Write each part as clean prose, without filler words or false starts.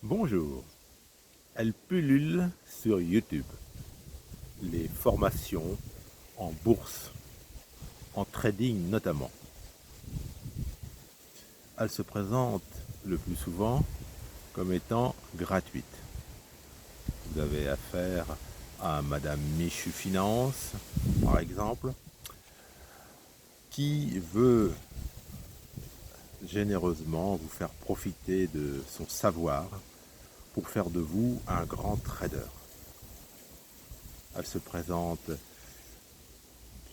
Bonjour, elle pullule sur YouTube, les formations en bourse, en trading notamment. Elle se présente le plus souvent comme étant gratuite. Vous avez affaire à Madame Michu Finance, par exemple, qui veut généreusement vous faire profiter de son savoir pour faire de vous un grand trader. Elle se présente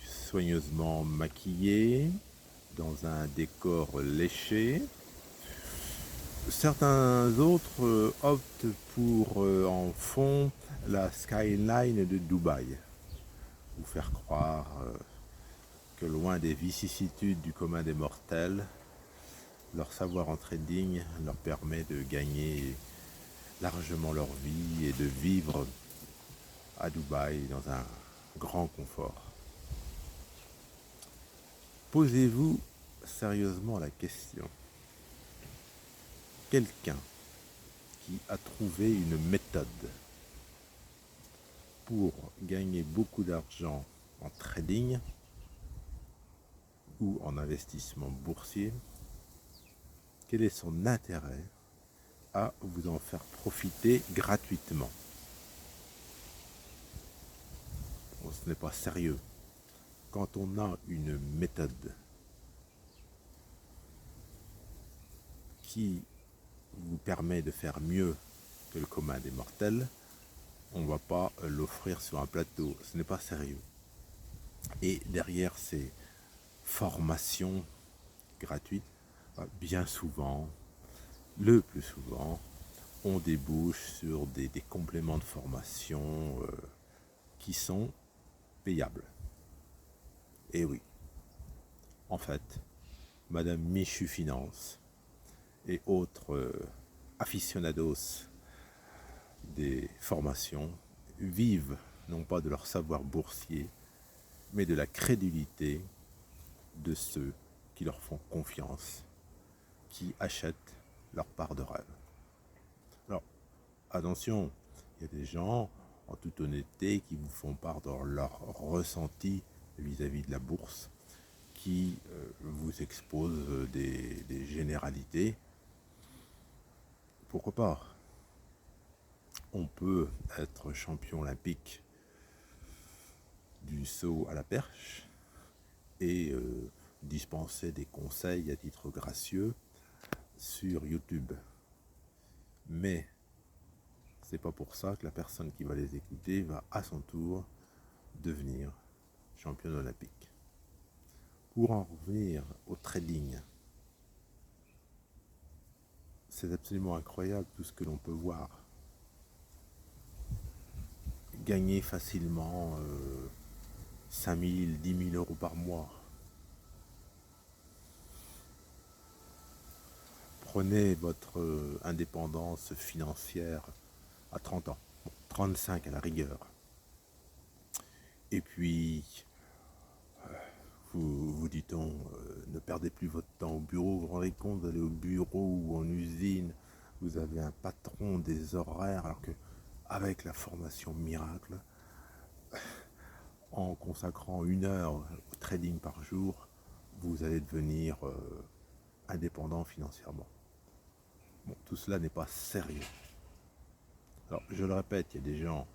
soigneusement maquillée, dans un décor léché. Certains autres optent pour en fond la skyline de Dubaï. Vous faire croire que loin des vicissitudes du commun des mortels, leur savoir en trading leur permet de gagner largement leur vie et de vivre à Dubaï dans un grand confort. Posez-vous sérieusement la question. Quelqu'un qui a trouvé une méthode pour gagner beaucoup d'argent en trading ou en investissement boursier, quel est son intérêt à vous en faire profiter gratuitement? Bon, ce n'est pas sérieux. Quand on a une méthode qui vous permet de faire mieux que le commun des mortels, on ne va pas l'offrir sur un plateau. Ce n'est pas sérieux. Et derrière ces formations gratuites, bien souvent, le plus souvent, on débouche sur des compléments de formation qui sont payables. Et oui, en fait, Madame Michu Finance et autres aficionados des formations vivent non pas de leur savoir boursier, mais de la crédulité de ceux qui leur font confiance, qui achètent leur part de rêve. Alors, attention, il y a des gens, en toute honnêteté, qui vous font part de leur ressenti vis-à-vis de la bourse, qui vous exposent des généralités. Pourquoi pas? On peut être champion olympique du saut à la perche et dispenser des conseils à titre gracieux sur YouTube. Mais c'est pas pour ça que la personne qui va les écouter va à son tour devenir championne olympique. Pour en revenir au trading, c'est absolument incroyable tout ce que l'on peut voir. Gagner facilement 5 000, 10 000 euros par mois. Prenez votre indépendance financière à 30 ans, 35 à la rigueur. Et puis, vous dit-on, ne perdez plus votre temps au bureau. Vous vous rendez compte d'aller au bureau ou en usine, vous avez un patron, des horaires, alors que avec la formation miracle, en consacrant 1 heure au trading par jour, vous allez devenir indépendant financièrement. Bon, tout cela n'est pas sérieux. Alors, je le répète, il y a des gens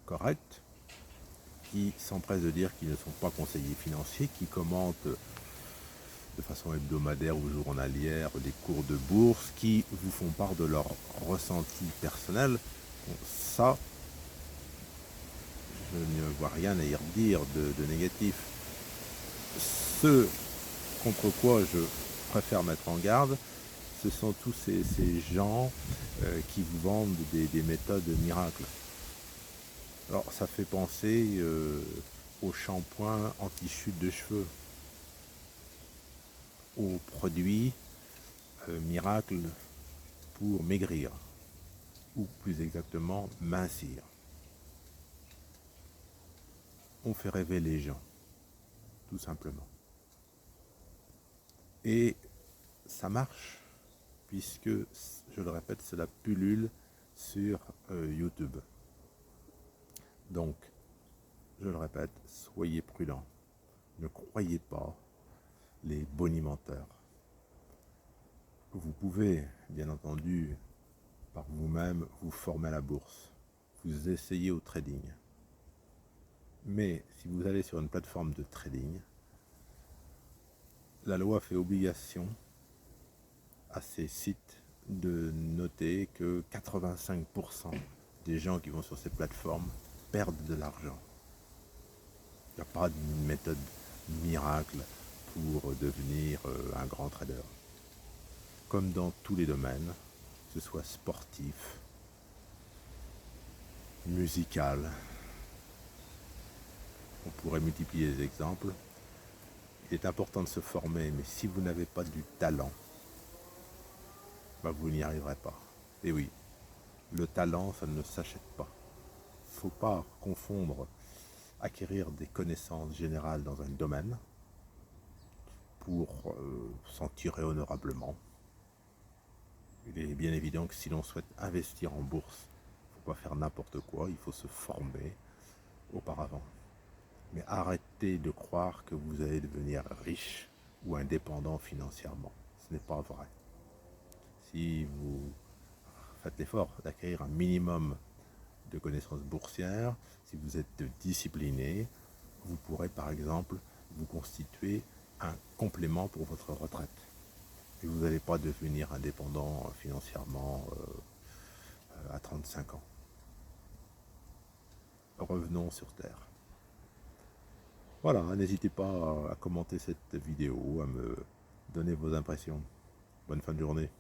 corrects qui s'empressent de dire qu'ils ne sont pas conseillers financiers, qui commentent de façon hebdomadaire ou journalière des cours de bourse, qui vous font part de leur ressenti personnel. Bon, ça, je ne vois rien à y redire de négatif. Ce contre quoi je préfère mettre en garde, ce sont tous ces gens qui vous vendent des méthodes miracles. Alors ça fait penser au shampoing anti-chute de cheveux, aux produits miracles pour maigrir, ou plus exactement mincir. On fait rêver les gens, tout simplement. Et ça marche puisque, je le répète, cela pullule sur YouTube. Donc, je le répète, soyez prudents. Ne croyez pas les bonimenteurs. Vous pouvez, bien entendu, par vous-même, vous former à la bourse. Vous essayez au trading. Mais si vous allez sur une plateforme de trading, la loi fait obligation à ces sites de noter que 85% des gens qui vont sur ces plateformes perdent de l'argent. Il n'y a pas de méthode miracle pour devenir un grand trader. Comme dans tous les domaines, que ce soit sportif, musical, on pourrait multiplier les exemples. Il est important de se former, mais si vous n'avez pas du talent, vous n'y arriverez pas. Et oui, le talent, ça ne s'achète pas. Il ne faut pas confondre acquérir des connaissances générales dans un domaine pour s'en tirer honorablement. Il est bien évident que si l'on souhaite investir en bourse, il ne faut pas faire n'importe quoi, il faut se former auparavant. Mais arrêtez de croire que vous allez devenir riche ou indépendant financièrement. Ce n'est pas vrai. Si vous faites l'effort d'acquérir un minimum de connaissances boursières, si vous êtes discipliné, vous pourrez par exemple vous constituer un complément pour votre retraite. Et vous n'allez pas devenir indépendant financièrement à 35 ans. Revenons sur Terre. Voilà, n'hésitez pas à commenter cette vidéo, à me donner vos impressions. Bonne fin de journée.